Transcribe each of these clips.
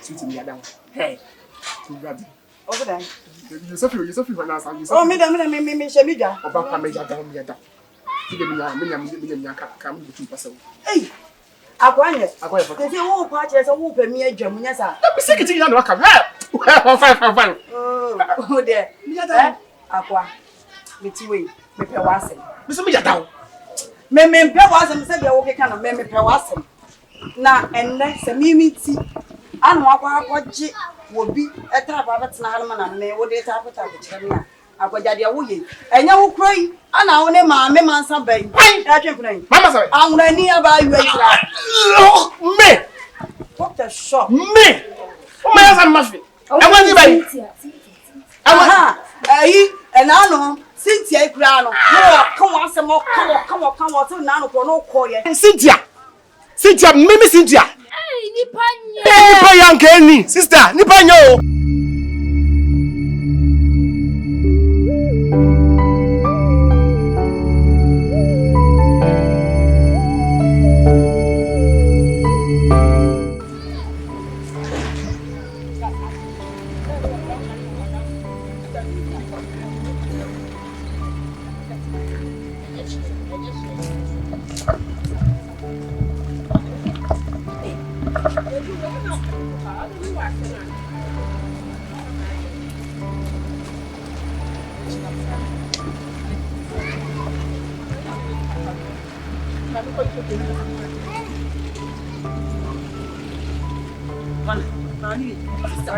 Sweet me down. Hey. Ready. Over there. You so feel when I say you so. Oh, me shemija. Oba me down me down. Me come to person. Hey. Akwanye. They say who party so who pe me adwam nya sa. Me say kiti na no ka. Fine. Oh there. Me down. Akwa. Me ti we. Me pe wasem. Me so me down. Me pe wasem say dey wo keka no me pe wasem. Na enne se mi ti. Anu akwaje wo bi etara ba betena halma na me wo de ta pota kire me akwaja de wo ye enya wo kroi ana wo ne maame mansa ban ya twemfuna Mama sorry. Anwura ni aba yu akira me what the shop me o ma yasa mafi e wan ni bai aha ayi ena no Cynthia ikura no kan wa se mo kan wa so na no ko no ko ye Cynthia mimi Cynthia Nipa nya. Nipa yanka ni sister nipa nya o.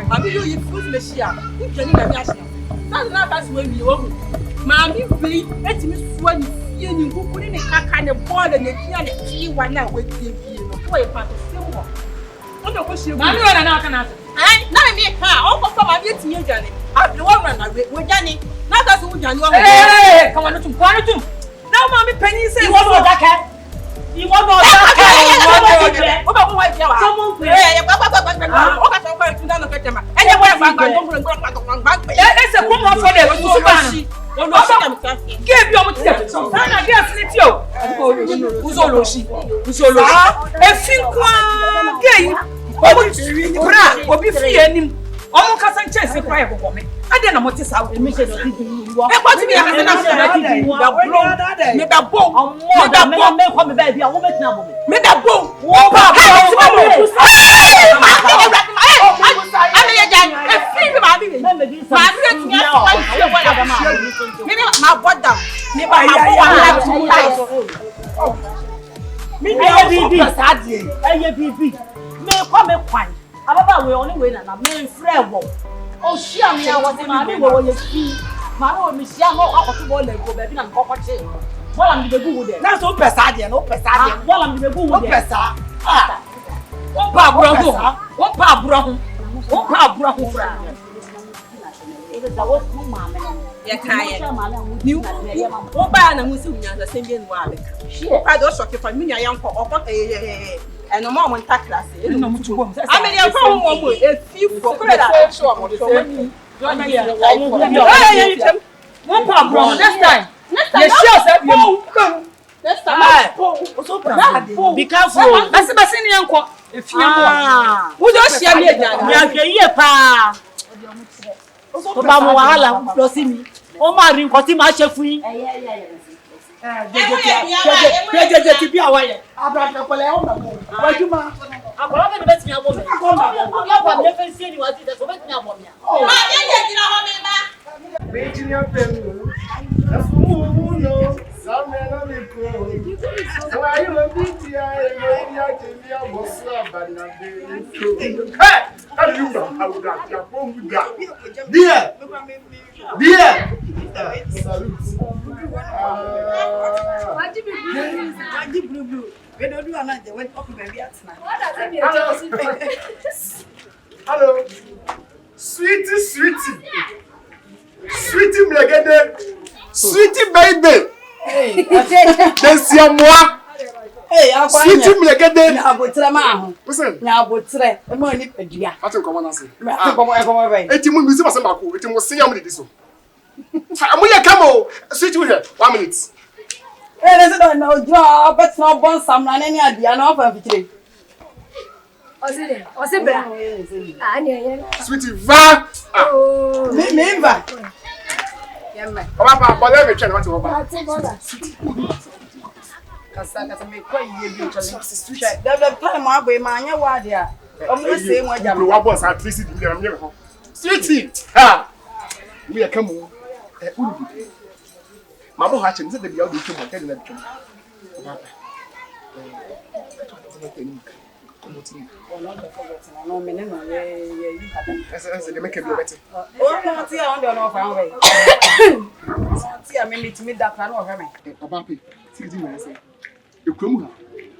Mami yo yi fruit me shia. Nkeni na mi ashia. Na ba so wi wo. Mami bi etimi suwa ni fie ni nkukuri ni kaka ne ball ne tia ne tiwa na wetie fie no. Ko ye pa se wo. O do ko shie. Mami yo na aka na ase. Na me ha o ko so mami etimi adwane. Abi wo na we jani. Na ta so wo jani wo. Eh, come on tum. Na mami penny say wo do daka. You want to attack? What about white flower? Someone play. Okay, so quite to down the camera. And you want to that's a woman for them. Give your mutia. Sana dia sleep yo. Uzoloshi. E fin kwa gay. Bra, obi free anim. Omo kasa nche se kwa yebo me. Ade na moti sa wo. Me se do e kwa ti me ya na na me da bo. Me kwa me ba bia wo metina bo me. Me da bo. Wo ba bo. Ame ya jan. E free ma bi. Ma bi ti ya so. Me ma boda. Me ba bo. Me na bibi. Eye bibi. Me kwa me kwan. Ababa we only way na me friend wo. O shia me ya wose ma me wo ye fi. Ma no me shia no akoto bo le go be bi na nkoko che. Bola mi be gu wo de. Na so pesa de, no pesa de. Bola mi be gu wo de. Pesa. Ah. O pa bro ho. O pa bro ho fra. Ebe da wo mu ma me. Ye kan ye. Ni wo ba na mu si unya sa sembe ni wa abeka. O pa do shock fa mi nya ya nko okọ and no more on class. I mean, you're from one a few for one pound next time. Next time. Be careful. That's the best in uncle. If you who don't share me again, pa. Obamuala, plus me. Oh, my ring, what him I shall free. Je bi awaye abra kole o na mo wajuma akola be betimi abo me akwa me fensi ni wati de so betimi abo me ma je jira ho me ba betimi apemu afumu no samena mi ko wa yo biti ai no ya je bi abo so abana be hey ayuba awuda ya pombu da Bien. Salute. Hello. Sweetie. Sweetie mlegede. Sweetie baby. Hey. Desi moi. Hey, sweetie mlegede. Na botre ma ho. Na botre. E mo ni padua. Ati ko mo na se. Ati ko mo bai. Eti mu mi se ba se ba ko. Eti mo se ya mo di so. Amu ya kamo. Sweetie we 1 minute. Eh, let's don't know. Jo, but no bon sam na ni adia na ofa fikire. Sweetie, va. Oh, me va. Yamma. Papa, but let me try what to over. Kasa me kwa yie bi chale. The time I boy man ya wa dia. Omo say mo jam. Wa boss at least di am here ho. Sweetie. Ha. We come on. Udi. Mama ha che, say the bia do too much tell na too. Papa. No, me no ye you happen. As they make it better. Oh, no, see I don't know if I'm way. See I mean to me that plan of me. Papa, see the say. The krom ha.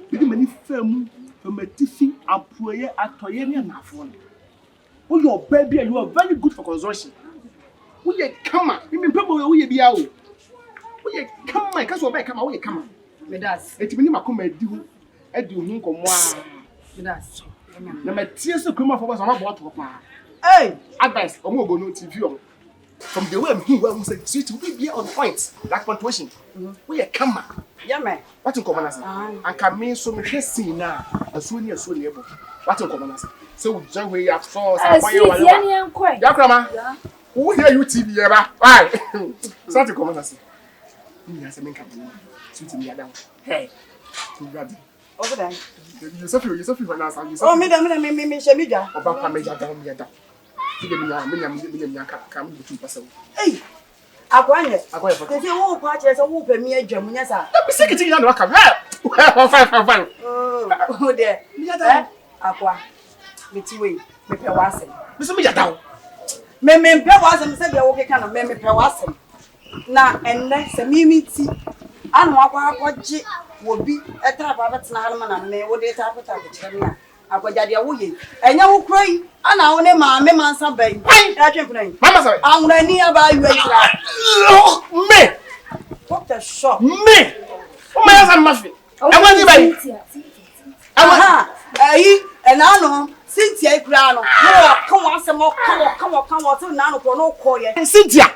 Bidi mani famu, famatifi apoye atoye ne anafo no. Wo your baby you are very good for consumption. Wo ye kama, me pebo wo ye bia o. Wo ye kama, ka so ba kama wo ye kama. Me das. Etimi ni makoma adi hu nkomo a. Me das. Na matie so krom afọ ba so ma bo to pa. Hey, Advice, omo go no TV o. From the way I'm here, we say, sweet, we be on point. Like punctuation. We are camera. yeah, man. What in common as? And can mean so much scene now. As soon as so able. What in common as? So, John, we have saw some yeah, grandma. Who hear you TV, yeah, why? Something common as. Yes, I mean, sweet me down. Hey, to grab over there. You suffer when I saw you. Oh, me, Shemija. About Major down here. Hey, Aquanya. They say, oh, patches, oh, pay me a German. Secretary, you know, come here. Oh, dear. Aqua. Between me per wasm. Listen me down. Me per wasm said you're okay, kind of me per wasm. Now, and next a mimiti. And what will be a trap of a snarman and me, what they tap it up. Akwajadia wuye enya wo krai ana wo ne ma me mansa ban ya twempran Mama sorry anwura ni aba yu akira me what a shock me o ma yasa mafi e wan ni bai aha ayi ena no Cynthia ikura no kan wa asem kan wa so na no ko no ko ye Cynthia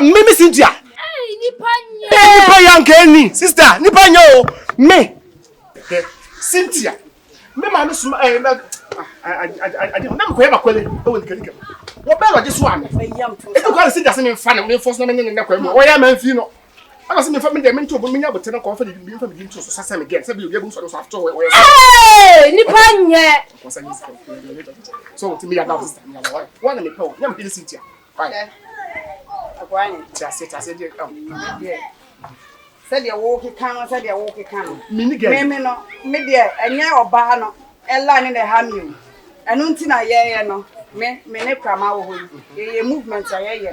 mimi Cynthia nipa yanka ni sister nipa nyo me Cynthia me ma no suma I don't know ko e ba kwele e won kanika wo be ro je so ame e ko kwale Cynthia se me fa na me force na me ne kwa mu o ya man fi no ana se me fa me de me nto bo me nya bote na ko fa de me fa me nto so sasa me get se bi o bu so so after we eh nipa nye so to me ya na sister me ya wa na me pe o nya me Cynthia bye akwani chase je said you walk can me ni get me no me de enye oba no ela ni na ha mi enu nti na ye no me ne krama wo ho ye movement ye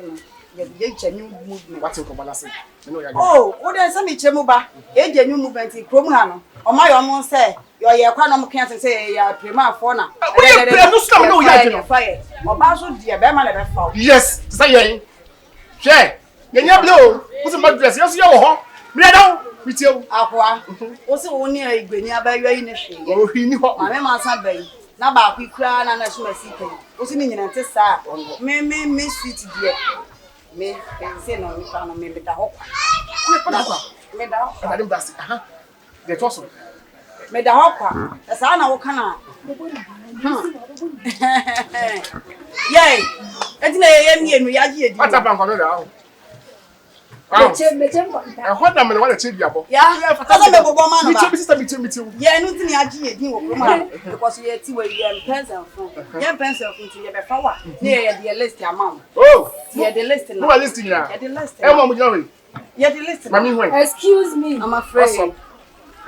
no ye genuine movement what in common say me no ya oh wo de say me chemu ba ye genuine movement krom ha no o ma yo mo say yo ye kwa no mo kan say ya prema afo na no stop no ya je no fire oba so de be ma na be fa yes say ye share yenya blow wo se madress yo so ye wo ho me da with you akwa wo se wo ni igbeni abawa yi ne hwe o hwi ni ho ma me ma san bai na ba ku kura na na so masika wo se ni nyina te sa me sweet dear me say no me fa no me da ho me da ho I didn't blast aha they toss me da ho kwa sa na wo kana yey etina ye mi enu ya ji edi what happen kono da meche what am na che biabo ya fata me bobo ma no ba me sister ye nu tini aji edi wo kuma because ye ti we ye pencil phone ti ye be fa wa na ye de list amount oh ye de list na who are listing ya ye de list e mo mo jina we ye de list mami when excuse me I'm afraid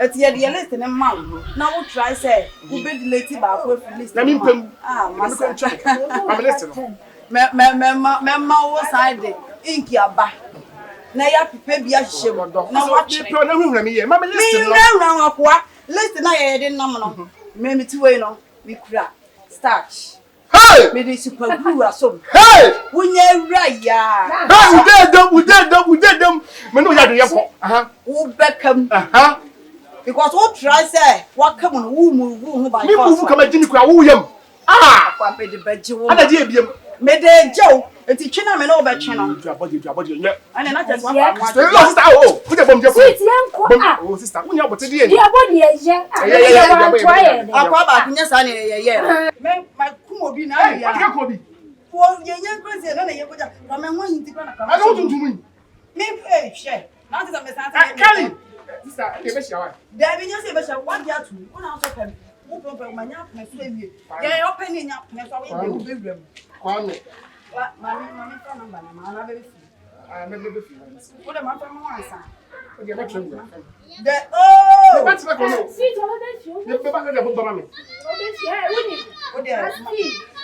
it's ye de list na ma na wo try say wo be delete ba ko list na mi pem masa I'm listing me wo side inki aba na ya pepe bia hye na wa pe na hu na me ye mama listing no me na akwa list na ye de nam no me mi ti we no we kura starch hey me de super glue asom hey wunya wura ya hey we did them me no ya de ye ko aha wo bekam aha because what try say what come on wo move hu by force me move kama jini kwa wo yam akwa pe de baji wo ada je ebiem me de jew Eti china me no be chino. You body yeah. And na just one. Sister, oh, put your bomb there. Sweet yanko. Oh, sister, when you about to dey. Your body is yeah. Akwa ba kunya sa ne ye. Me my kumo bi na ya. What can be? Wo ye crazy na ye koja. Na me ho hinti kwa na ka. I don't want to me. Me share. Na ta me sa. Kelly. Sister, okay, be sure. There be just be sure one dia two. Una so pem. Wo pem manya me so ewie. Ye open nya me so we be wrem. Kwame. Mami ka number na ma na be fi. Ah, me be fi. Wo de ma pem mo ansa. O dey better. The oh. That's not no. Sweet all that you. You be back there book mama me. Yeah, we need. Wo de.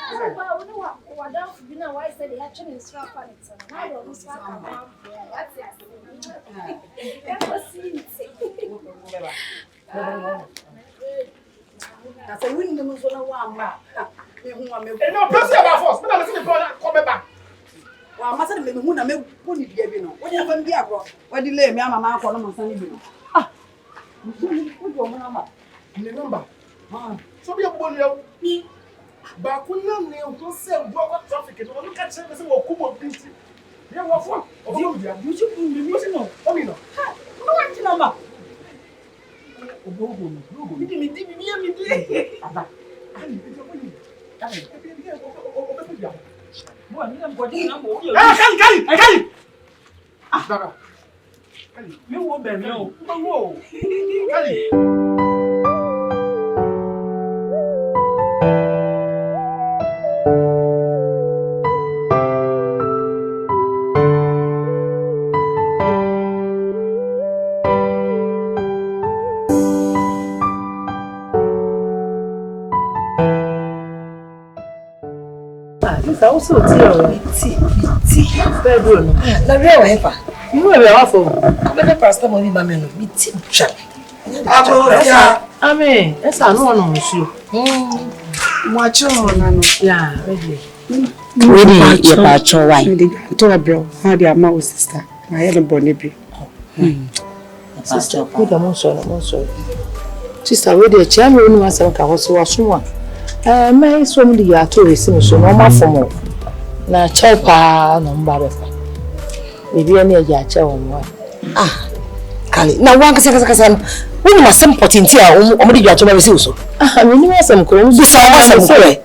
Well, we know what down for dinner why said they actually is strap on it. Now we'll just walk around. That's it. That was sweet. I said, we need to so na wa ma. No, plus you about force. Me na listen to come back. Wa ma say me hu na me poni bia bi no. Wo dey fam bi agro. Wo dey lay me amama akọ no mo san bi no. Ah. Wo do mo na ma. The number. So be able to ba kunna ne o se go traffic no look at say wo kubo binti. Ye wo fo. O do bia. You should be me no. O mi no. Ha. No want to number. O go go. Me di. Aba. Kali! Ah, Dara. Kali. Me wo be me o. Kali. Sister, also tea. Very good. Na real ever. You know where for? Better pastor money ba me no. Bi tea chap. Amen. Esa no no nsu. Watch on na no. Yeah, ready. Ready ye pa cho why. To bro, how the amount sister. My head bonne bi. Sister, good am so. Sister, we dey chair me no asem ka ho so waso a. Me so mu di ato esi so no ma fomo. Na chepa no mba be fa. Bibi ani eja che won. Ah. Kali. Na wan kasa. Wọ́n ma sem potinti a ọmọdé jọ atoma resi so. Ah, me ni asem ko mu bisa asem ko e.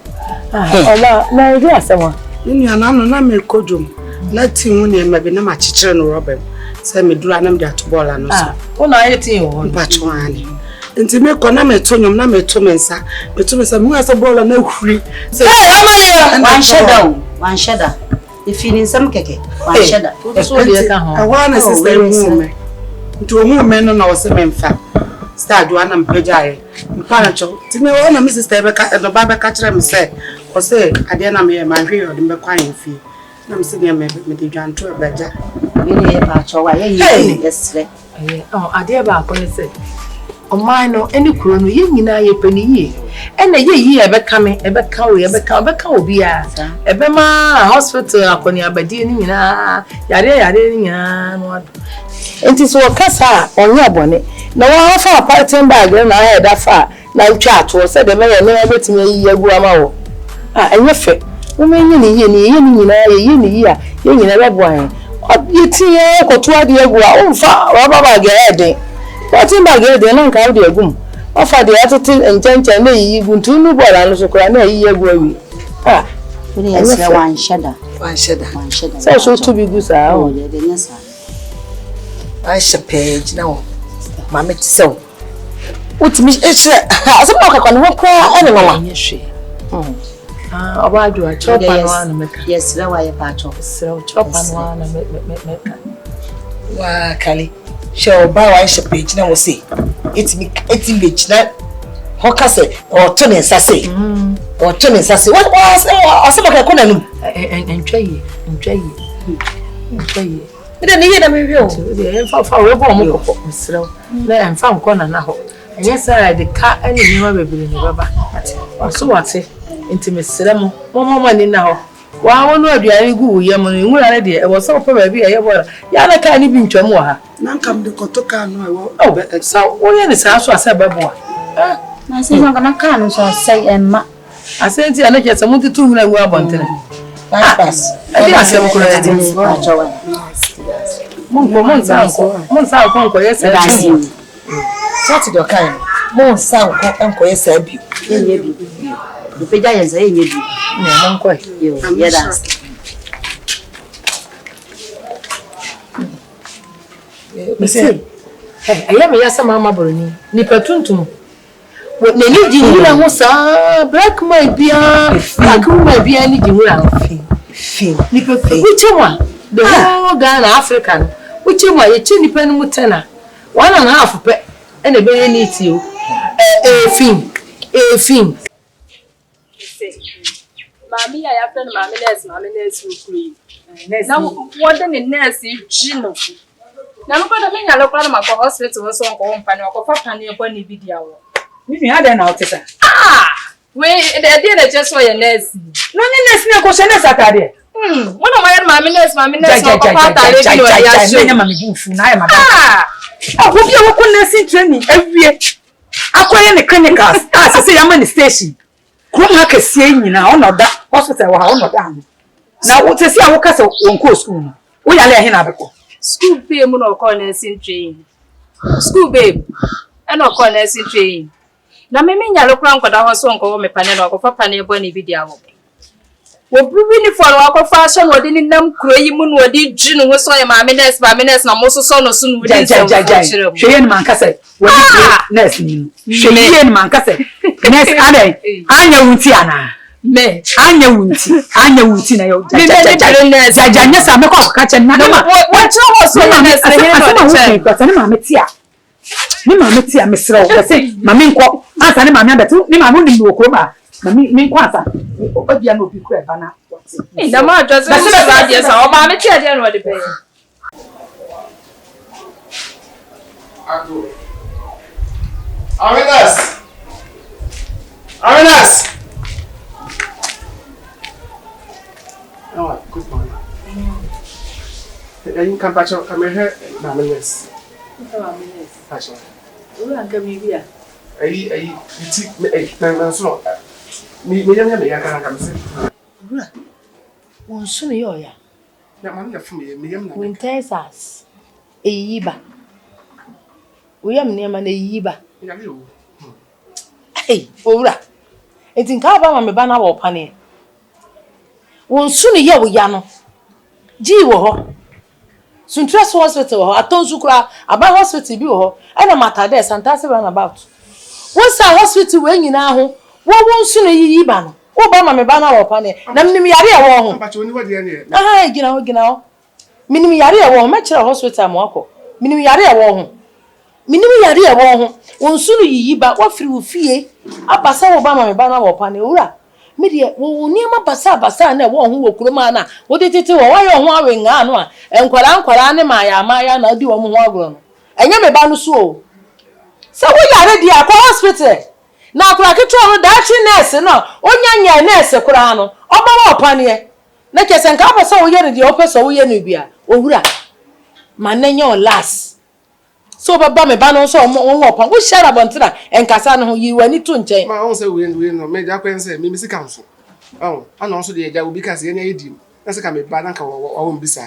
Ola, na ri asem wa. Ni ana no na me kodwom. Na ti hu ne ma bi na ma chichire no robem. Say me dura na me de atobola no so. Ah, wona ayeti wo. Mpacho ani. Nti me ko na me to nyom na me to mensa. Me to mensa mu asa bola na huri. Say ama one shada. If you need some keke, one shada. So dey ka ho. Awa na sister mu me. Nti o mu me no na o se me mfa. Start do ana mpejae. Mpana cho. Ti me wo na me sister be ka no ba be ka kire me say. O say ade na me ma hwe o de be kwa yemfi. Na me se ne me de dwanto e beja. Ni e ba cho wa ye yesre. Ade ba ko ne say. O mai no eni kuro no ye nyina ye pani yi. Ena ye yi e be ka me, e be ka obi a. E be ma hospital akoni abadi ni nyina. Yare ni nyina no ado. Enti so kasa onye abone. Na wa fa apartment bag na ha da fa na ntwa ato se de me na betimi yi agu ama wo. Ah enye fe. Wo me ni ye ni nyina ye ni yi a ye nyina be bo an. Ye tie ko to ade agu a wo fa wa baba ge eden. Apartment bag eden na nka wo de agum. O fa de atete enchancha na yi guntu nu bola no so kora na yi agu awi. Ah ni yesre one shada. So to be good sir. Oh ye de nyasa. I should page now. Mama so. Utimi ehre asema ka kwano kwa ene mama. Nyehwe. Ah obadu a chopa no ana meka. Yes, la wa ye pa cho. Sira chopa no ana meka. Wa Kali. She ba wa she page na wo say. Etimi page na hoka say o to ne nsase. O to ne nsase. What asema ka kona num. Entwaye. Ida ni ye na me hwe o. De fa we bo mo kokko sira. Na emfa nkona na ho. Enye say de ka ene ni ma bebere ni baba. So wate intime sira mo. Mo ni na ho. Wa wonu aduane gu ye mo ni nwura ne de e wo so pa ba bi ye bora. Ya na ka ni bi ntwam wo ha. Na nkam de kotoka no e wo. Oh, sa wo ye ni sa so asa babo a. Na se no kana ka no so sai emma. Asenti ana ke samu tutu huna gu abontere. pass. I didn't say Monsa Conco, yes, Saturday or kind. Monsa Uncle, yes, I be. The Pejayans, I need you. Yes. I am a yasa mama Bruni, Nipatuntum. What they need you was black might be black might be any which one? The whole Ghana African, which one? A chinny pen mutena 1.5 pet and a very neat you. A fin. Mammy, I have done mammy nurse who now, what then in nurse is Gino. Now, I'm going to make a look at my hospital or some company or papa near Bonnie video. Maybe I don't know. Wait, they did just for your nurse. No, no question is Saturday. One of my mammy nurse, I hope you couldn't see training every year. Acquiring the clinicals, as I say, I'm on the station. Cromhack is saying now, not that hospital, or not done. Now, what to see our castle on course school? We are letting have a school pay mono corners in train. School babe, and no corners in train. Now, me mean, I look around for the house on call me panel or papa near Bonnie video. We're really for our fashion, or didn't them cray moon, or did June was so a mamminess, and most son or soon with Jay and Mancasset. Nurse, Shay and Mancasset. Nurse, Anya Wuntiana. Me, Anya Wuntina, Jajanas, I'm a cock catch and Nana. What was Nima metia mesro say mama nko asa ne mama betu ni mama ni okoma mama mi nko asa obia no bi ku eba na eh na ma address be se ba dia sa o mama metia dia no de be Ago Arenas Oh, good morning. You come back to come here, Mamas. Passion. Oh, I'm coming here. You take me, so me, I can't come see. One soon, you're ya. Mamma for me, Winters us a yiba. We am near man a yiba. Hey, Ora. It's in Carbama, me banner or panny. One soon a year with Yano. Gee, wo. Soon trust hospital, I told you about hospital, you and a matter there, fantastic run about. What's our hospital when you now? What won't soon a yiban? Obama me banner or panny. Namimiaria won't. But you know what the end. Ah, you know. Minimiaria won't match a hospital, Moko. Minimiaria won't. Minimiaria won't. Won't soon yiba, what free fee? A bassa Obama me banner or panny, ora. Media will near my basa and a one who will cromana. What did it do? Why are warring Anna? And Quaran, Maya, and I do a more. And you may ban so. So we are ready at hospital. Now, crack it on that nurse, no, Onya nurse, Corano, Obama Pania. Nakes and Capa so we are the opus or Yenubia, Ura. My name last. So, Baba me ban also more. We share about that and Cassano, you were need to change. My own say we no make that say me Mr. Council. Oh, and also the will because any idiom. That's a come banana or won't be sa.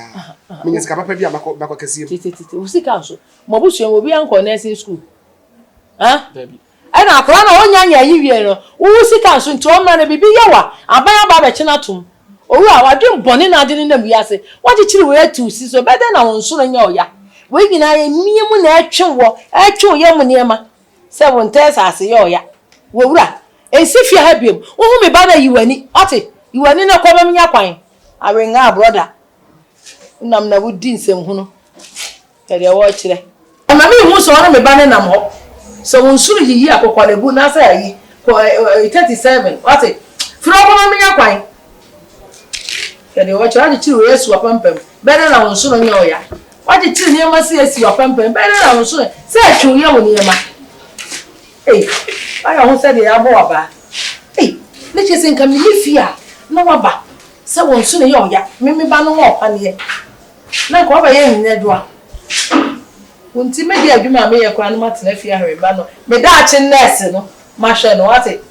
Means Capa Pia Bacocasi. We see council. Mobusian will be uncle nursing school. Huh? Baby. And I plan on Yanya, who see council to a man be yawa, and buy a babachinatum. Oh, I didn't bonnet, I didn't know. What did you wear to see so better now on soon ya? We na ye miemu na atwe ye munema se won test ase ye oya wowura ensifia ha biem wo hu me ba na yiwani ate yiwani na kwa bam nya kwan awenga brother nam na wudi nsem hu no ye wo kire ama mi hu so na me ba na nam ho so won suru yiyi akokwalebu na sa yi 37 ate firo kwa bam nya kwan ye wo kire ade kire Yesu apampam be na won suru nya oya what did you near see as your pamper? Better, I was sure. Say, you young near my. Hey, I almost said the abova. Hey, let us think, come here. No, Abba. Someone soon, young ya. Mimi ban up and ye. Now, cover ye in the door. Won't you make you my mere grandmother nephew Harry Banno? Me Dutch and nurse, no, Masha, no, what it.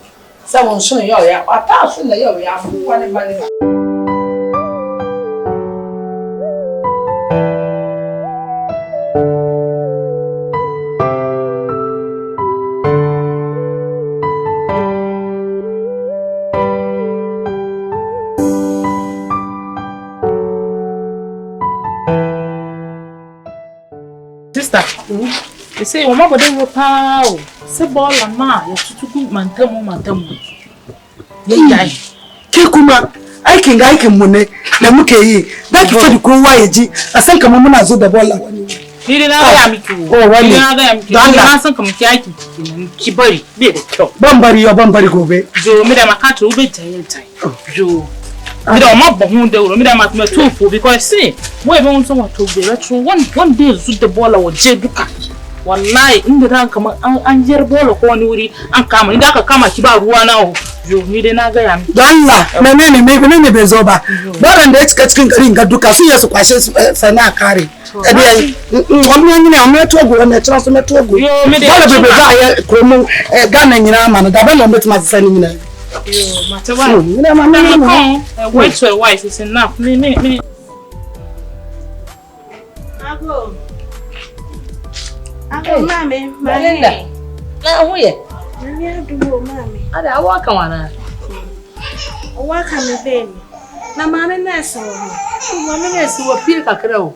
Someone soon, young ya. I pass in the young ya. They say, "Oh, my God, they will pow." Say, "Ball and ma, you to go mantamu." Yeah, Kekuma, I can money. Namuke, that for the cool YG. I think I'm going to the ball. He didn't have me too. Oh, one of them. Don't come to Kibari, be the top. Bombari or Bombari go away. Joe, Madame, I can't obey time. Joe. I don't want to hold the Madame at my tofu because see, we won't someone to be retro one day with the ball or Jebuka. One night in the rank and your ball of one woody and come in that come at about 1 hour. You need another. Dalla, my name may be in the Bezoba. But and the catching Gaduka, see us questions for not carry. And then, I'm not to go and the chance to go. You made a gun in your arm and the bell of my son. You matter what? Wait to a wife is enough. Me. Uncle, Mammy, Melinda. Now, where? Mammy. I walk on. What can the baby? Now, Mammy, that's all. Mammy, yes, you appear a crow.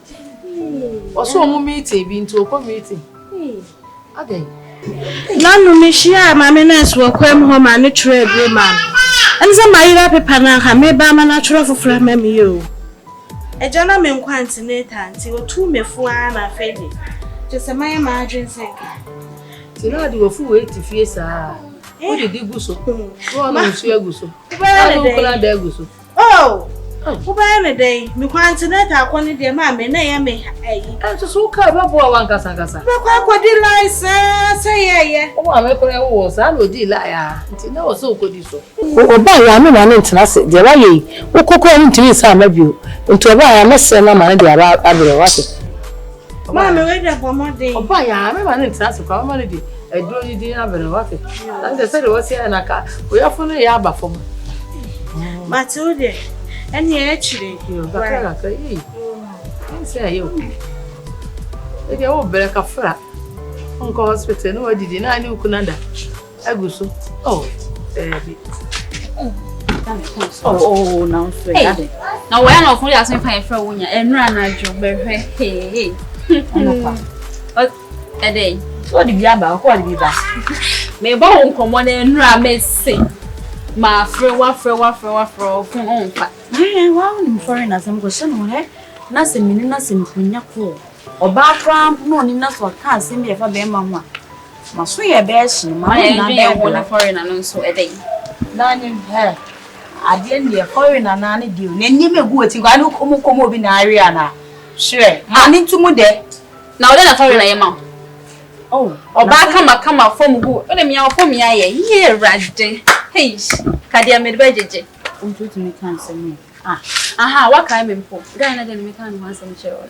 Or so meeting being to a committee. Are they? None of me, she, Mammy, nurse will come home and trade woman. And some my happy panaka may buy my natural for from you. A gentleman quantity until 2 me for Anna Freddy. Just a my emergency. You know, you were full way to face. What did you go so? Oh, no, she go so. Oh, who by any day, me quantity I wanted your mammy, nay, me. I just woke up one casangasa. What did I say? Oh, I'm a was I would lie. Until I was so good. Oh, by I mean, I'm interested. The way who could come to me, some of you, into a way I must send my money about what. Mamma, wait up one more day. Oh, boy, I remember an instance of comedy. I don't need to have a rocket. And they said it was here in a car. We are from a yaba for me. Matilda, and you actually, say you. If you break a flat, Uncle Hospital, no, I didn't. I knew Kunanda. I go so. Oh, baby. Oh, now, now, when I fully ask me for a woman and run a job, hey. What a day. What did you about? What did you buy? May bone come one and ramen sing. My friend, what for home. I want foreigners and go somewhere. Nothing, when you're cool. Or background, no, enough for can't see me if I be mamma. My sweet best, my foreigner, so a day. None in her. I didn't be a foreigner, nanny do. Then you may go to go come over in Ariana. Sure, I need to move there. Now then, I told you, Emma. Oh, or back come up from who? Let me out for me. I hear Rajay. Hey, Kadia made veggie. Won't you to me cancel me? Aha, what kind of for? Then I didn't make time once and show.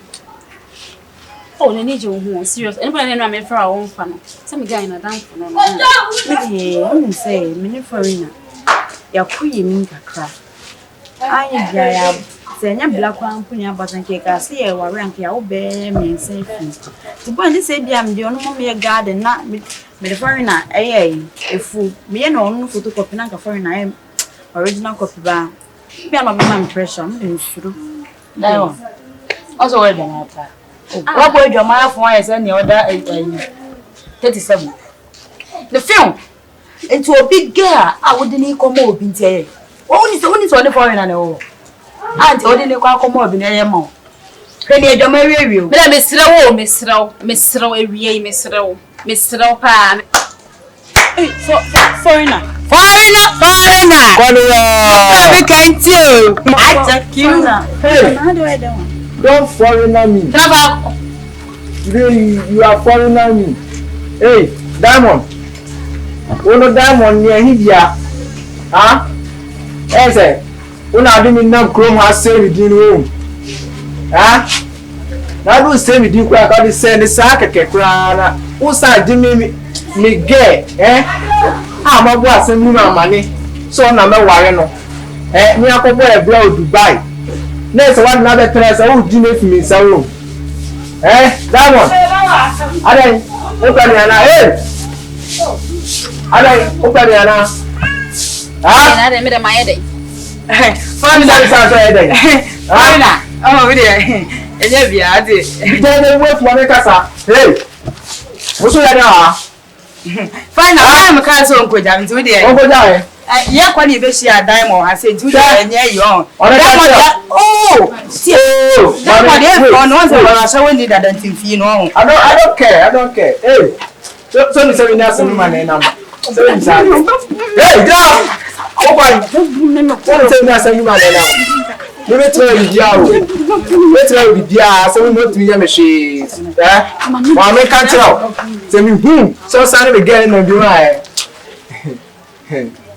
Oh, they need you who serious. Anybody know me for our own fun. Some guy in a damn for no. I wouldn't say, many foreigner. Your queen mean a crap. I am. Senya black one punya button cake as here were rank your bear me safe. To go and say, I'm the only me a garden, not me the foreigner, a fool, me and no photocopy, not a foreigner, original copy bar. Be an impression, and true. No, also, what word your mouth for is any other 37. The film into a big girl, I wouldn't come over in say. Only the foreigner. Auntie, what didn't you come over in a month? Penny, don't marry you. Let me slow, Miss Row, Miss Row, Pan. Foreigner. We can't do. I thank you. How do I do? Don't foreigner me. Today you are foreigner me. Hey, Diamond. One of Diamond near India. Huh? Yes, when I didn't know Chrome has said within room. Huh? Now do say with you, I got to send the sack a crana. Who's I didn't me gay, eh? I'm a boss and money. So I'm not worrying. Eh, me up a boy blow Dubai. Next one another place, I would do it for me, so. Eh, that one. I don't open your eye. I don't open your eye. Ah, I made my headache. Find that headache. Ah, oh, dear. And yeah, I did. Then wait for the casa. Hey, What's that? Fine, I'm can't so go down to the Over there. Yeah, when you wish you had diamond, I said, you are near you on. Oh, so we need that you know. I don't care. Hey, so you say we have some money number. Hey, drop. Open. Don't say we have some money now. Let me tell you, let's try with ya. So we want to hear machines. Eh? Well, I can't tell. Say me, so sorry again and do I.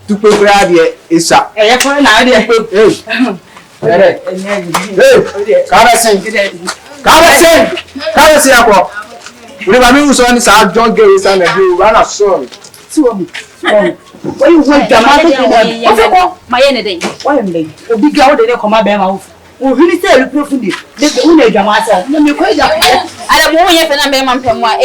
Tu peux faire des ça. Et ya ko na de Hey, Carassi ako. We ba mi uso ni sa John Gay sa na bi wa na so. Ti wo mi. Why you want Jamaica to them? What's it? My energy. Why am I? Obi ga o de ne koma be ma wo. O really say lu profundi. De o na Jamaica. Na me ko ja. Ada mo ye fe na be ma mpemwa